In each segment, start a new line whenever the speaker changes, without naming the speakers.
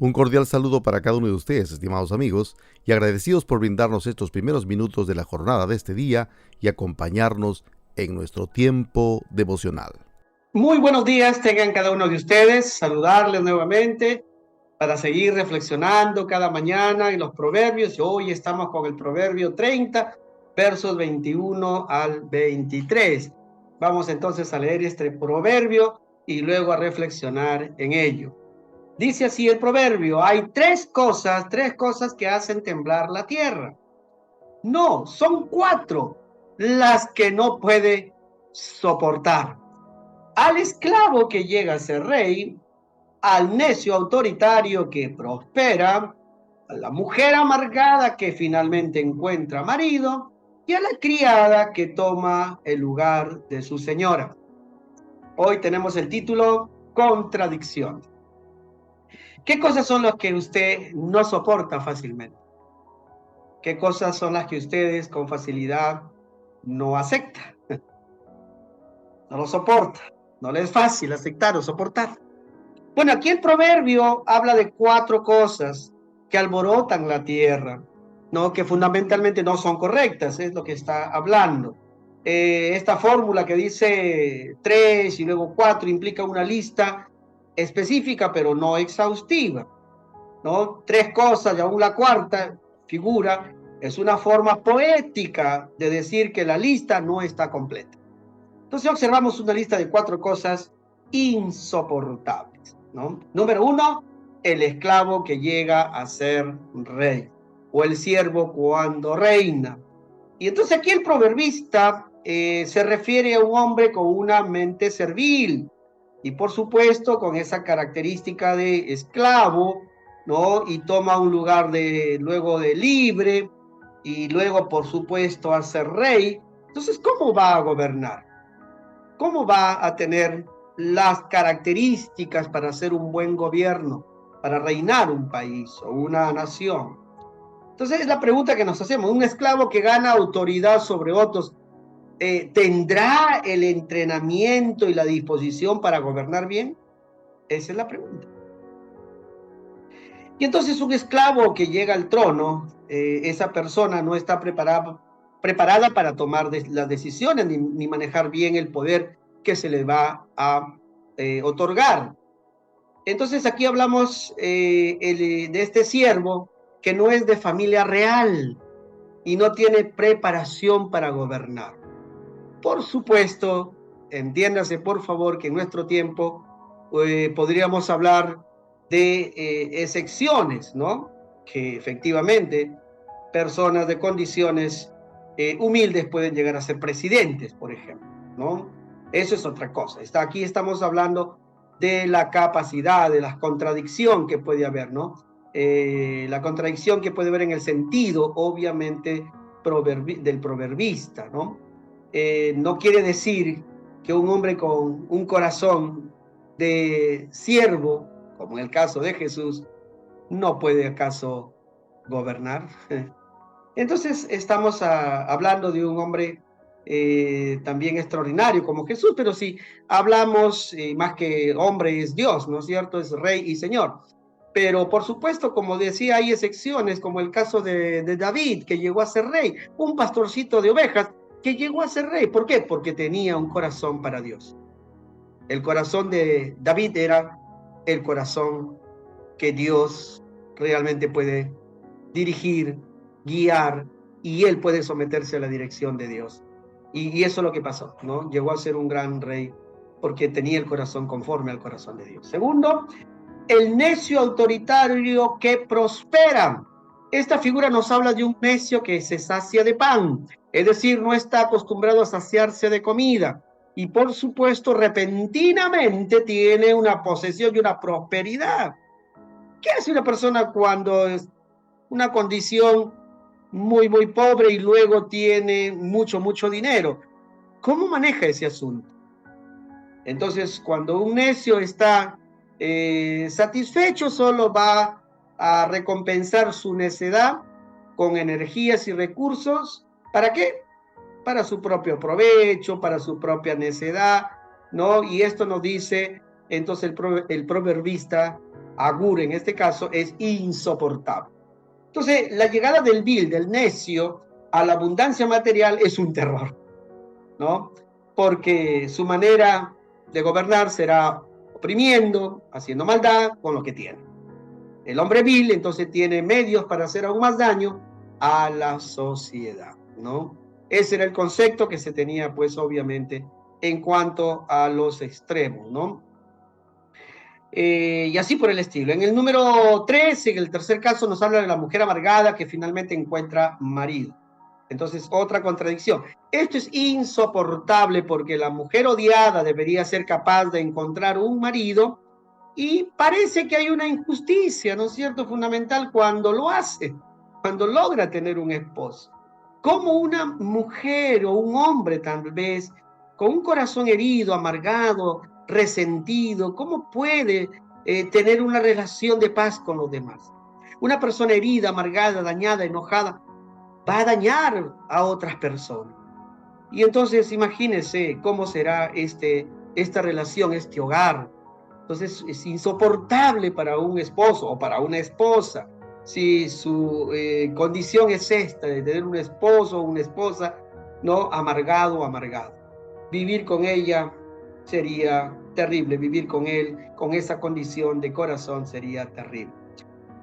Un cordial saludo para cada uno de ustedes, estimados amigos, y agradecidos por brindarnos estos primeros minutos de la jornada de este día y acompañarnos en nuestro tiempo devocional.
Muy buenos días tengan cada uno de ustedes, saludarles nuevamente para seguir reflexionando cada mañana en los proverbios. Hoy estamos con el proverbio 30, versos 21 al 23. Vamos entonces a leer este proverbio y luego a reflexionar en ello. Dice así el proverbio: hay tres cosas que hacen temblar la tierra. No, son cuatro las que no puede soportar: al esclavo que llega a ser rey, al necio autoritario que prospera, a la mujer amargada que finalmente encuentra marido y a la criada que toma el lugar de su señora. Hoy tenemos el título Contradicción. ¿Qué cosas son las que usted no soporta fácilmente? ¿Qué cosas son las que ustedes con facilidad no aceptan? No lo soporta. No le es fácil aceptar o soportar. Bueno, aquí el proverbio habla de cuatro cosas que alborotan la tierra, ¿no? Que fundamentalmente no son correctas, es lo que está hablando. Esta fórmula que dice tres y luego cuatro implica una lista específica, pero no exhaustiva, ¿no? Tres cosas y aún la cuarta figura es una forma poética de decir que la lista no está completa. Entonces observamos una lista de cuatro cosas insoportables, ¿no? Número uno, el esclavo que llega a ser rey, o el siervo cuando reina. Y entonces aquí el proverbista se refiere a un hombre con una mente servil, y por supuesto con esa característica de esclavo, ¿no? Y toma un lugar luego de libre, y luego por supuesto a ser rey. Entonces, ¿cómo va a gobernar? ¿Cómo va a tener las características para hacer un buen gobierno, para reinar un país o una nación? Entonces es la pregunta que nos hacemos. Un esclavo que gana autoridad sobre otros, ¿tendrá el entrenamiento y la disposición para gobernar bien? Esa es la pregunta. Y entonces un esclavo que llega al trono, esa persona no está preparada para tomar las decisiones ni manejar bien el poder que se le va a otorgar. Entonces aquí hablamos de este siervo que no es de familia real y no tiene preparación para gobernar. Por supuesto, entiéndase por favor que en nuestro tiempo podríamos hablar de excepciones, ¿no? Que efectivamente personas de condiciones humildes pueden llegar a ser presidentes, por ejemplo, ¿no? Eso es otra cosa. Aquí estamos hablando de la capacidad, de la contradicción que puede haber, ¿no? La contradicción que puede haber en el sentido, obviamente, del proverbista, ¿no? No quiere decir que un hombre con un corazón de siervo, como en el caso de Jesús, no puede acaso gobernar. Entonces estamos hablando de un hombre también extraordinario como Jesús, pero si hablamos más que hombre es Dios, ¿no es cierto? Es Rey y Señor. Pero por supuesto, como decía, hay excepciones, como el caso de David, que llegó a ser rey, un pastorcito de ovejas que llegó a ser rey. ¿Por qué? Porque tenía un corazón para Dios. El corazón de David era el corazón que Dios realmente puede dirigir, guiar, y él puede someterse a la dirección de Dios. Y eso es lo que pasó, ¿no? Llegó a ser un gran rey porque tenía el corazón conforme al corazón de Dios. Segundo, el necio autoritario que prospera. Esta figura nos habla de un necio que se sacia de pan, es decir, no está acostumbrado a saciarse de comida. Y por supuesto, repentinamente tiene una posesión y una prosperidad. ¿Qué hace una persona cuando es una condición muy pobre y luego tiene mucho dinero? ¿Cómo maneja ese asunto? Entonces, cuando un necio está satisfecho, solo va a recompensar su necedad con energías y recursos. ¿Para qué? Para su propio provecho, para su propia necedad, ¿no? Y esto nos dice entonces el proverbista Agur en este caso, es insoportable. Entonces, la llegada del vil, del necio, a la abundancia material es un terror, ¿no? Porque su manera de gobernar será oprimiendo, haciendo maldad con lo que tiene. El hombre vil entonces tiene medios para hacer aún más daño a la sociedad, ¿no? Ese era el concepto que se tenía, pues, obviamente, en cuanto a los extremos, ¿no? Y así por el estilo. En el número 3, en el tercer caso, nos habla de la mujer amargada que finalmente encuentra marido. Entonces, otra contradicción. Esto es insoportable porque la mujer odiada debería ser capaz de encontrar un marido y parece que hay una injusticia, ¿no es cierto?, fundamental cuando lo hace, cuando logra tener un esposo. Como una mujer o un hombre tal vez con un corazón herido, amargado, resentido, ¿cómo puede tener una relación de paz con los demás? Una persona herida, amargada, dañada, enojada, va a dañar a otras personas. Y entonces imagínense cómo será esta relación, este hogar. Entonces es insoportable para un esposo o para una esposa si su condición es esta, de tener un esposo o una esposa, ¿no?, amargado o amargado. Vivir con ella sería terrible, vivir con él, con esa condición de corazón sería terrible.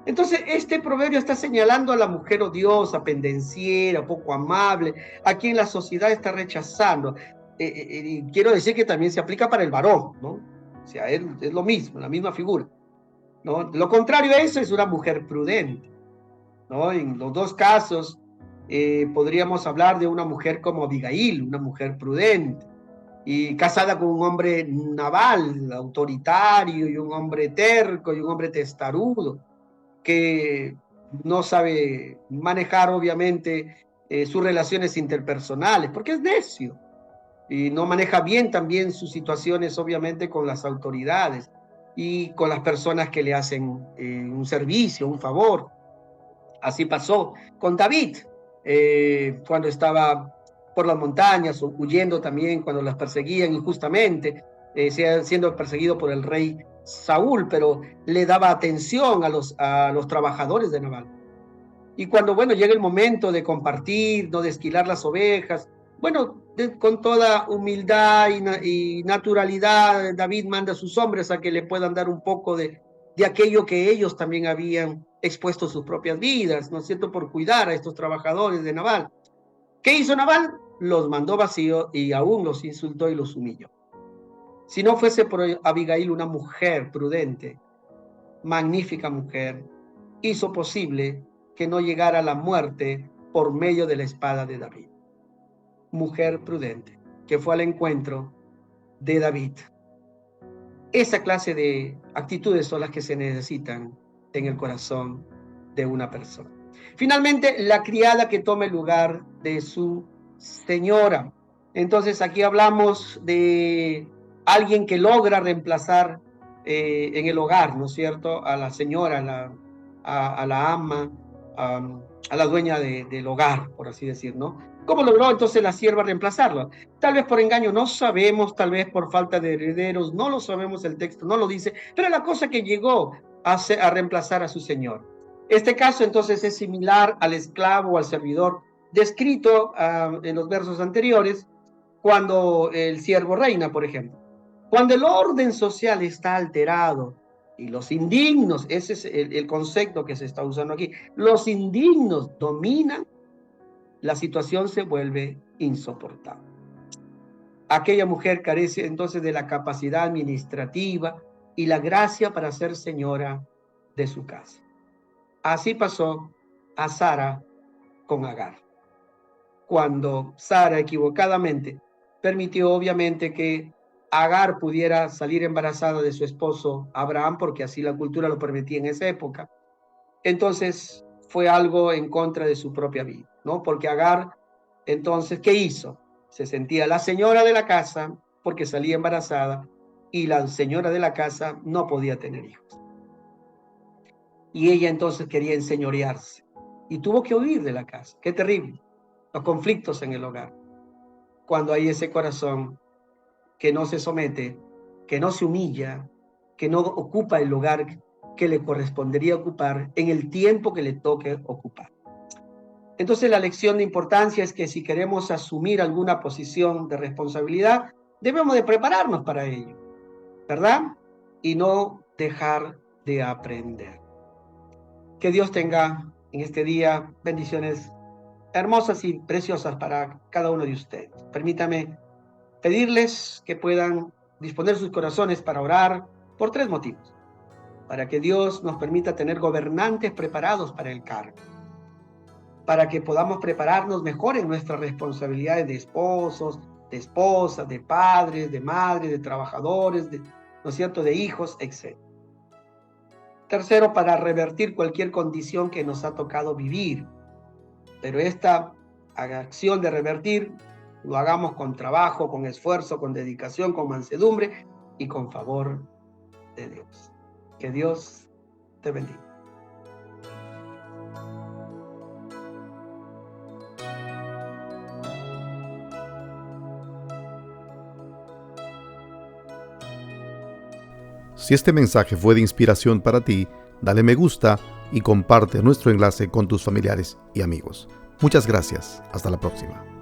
Entonces, este proverbio está señalando a la mujer odiosa, pendenciera, poco amable, a quien la sociedad está rechazando. Y quiero decir que también se aplica para el varón, ¿no? O sea, es lo mismo, la misma figura, ¿no? Lo contrario a eso es una mujer prudente, ¿no? En los dos casos podríamos hablar de una mujer como Abigail, una mujer prudente, y casada con un hombre naval, autoritario, y un hombre terco, y un hombre testarudo, que no sabe manejar obviamente sus relaciones interpersonales, porque es necio y no maneja bien también sus situaciones obviamente con las autoridades y con las personas que le hacen un servicio, un favor. Así pasó con David, cuando estaba por las montañas, huyendo también cuando las perseguían injustamente, siendo perseguido por el rey Saúl, pero le daba atención a los trabajadores de Nabal. Y cuando, bueno, llega el momento de compartir, no de esquilar las ovejas, bueno, con toda humildad y naturalidad, David manda a sus hombres a que le puedan dar un poco de aquello que ellos también habían expuesto sus propias vidas, ¿no es cierto?, por cuidar a estos trabajadores de Nabal. ¿Qué hizo Nabal? Los mandó vacío y aún los insultó y los humilló. Si no fuese por Abigail, una mujer prudente, magnífica mujer, hizo posible que no llegara la muerte por medio de la espada de David. Mujer prudente, que fue al encuentro de David. Esa clase de actitudes son las que se necesitan en el corazón de una persona. Finalmente, la criada que toma el lugar de su señora. Entonces, aquí hablamos de alguien que logra reemplazar en el hogar, ¿no es cierto?, a la señora, a la ama, a la dueña del hogar, por así decir, ¿no? ¿Cómo logró entonces la sierva reemplazarlo? Tal vez por engaño, no sabemos, tal vez por falta de herederos, no lo sabemos, el texto no lo dice, pero la cosa que llegó a reemplazar a su señor. Este caso entonces es similar al esclavo o al servidor descrito en los versos anteriores, cuando el siervo reina, por ejemplo. Cuando el orden social está alterado y los indignos, ese es el concepto que se está usando aquí, los indignos dominan, la situación se vuelve insoportable. Aquella mujer carece entonces de la capacidad administrativa y la gracia para ser señora de su casa. Así pasó a Sara con Agar. Cuando Sara equivocadamente permitió obviamente que Agar pudiera salir embarazada de su esposo Abraham, porque así la cultura lo permitía en esa época, entonces fue algo en contra de su propia vida, ¿no? Porque Agar, entonces, ¿qué hizo? Se sentía la señora de la casa porque salía embarazada y la señora de la casa no podía tener hijos. Y ella entonces quería enseñorearse y tuvo que huir de la casa. Qué terrible, los conflictos en el hogar. Cuando hay ese corazón que no se somete, que no se humilla, que no ocupa el lugar que le correspondería ocupar en el tiempo que le toque ocupar. Entonces la lección de importancia es que si queremos asumir alguna posición de responsabilidad, debemos de prepararnos para ello, ¿verdad? Y no dejar de aprender. Que Dios tenga en este día bendiciones hermosas y preciosas para cada uno de ustedes. Permítame pedirles que puedan disponer sus corazones para orar por 3 motivos. Para que Dios nos permita tener gobernantes preparados para el cargo. Para que podamos prepararnos mejor en nuestras responsabilidades de esposos, de esposas, de padres, de madres, de trabajadores, ¿no es cierto?, de hijos, etc. Tercero, para revertir cualquier condición que nos ha tocado vivir. Pero esta acción de revertir lo hagamos con trabajo, con esfuerzo, con dedicación, con mansedumbre y con favor de Dios. Que Dios te bendiga.
Si este mensaje fue de inspiración para ti, dale me gusta y comparte nuestro enlace con tus familiares y amigos. Muchas gracias. Hasta la próxima.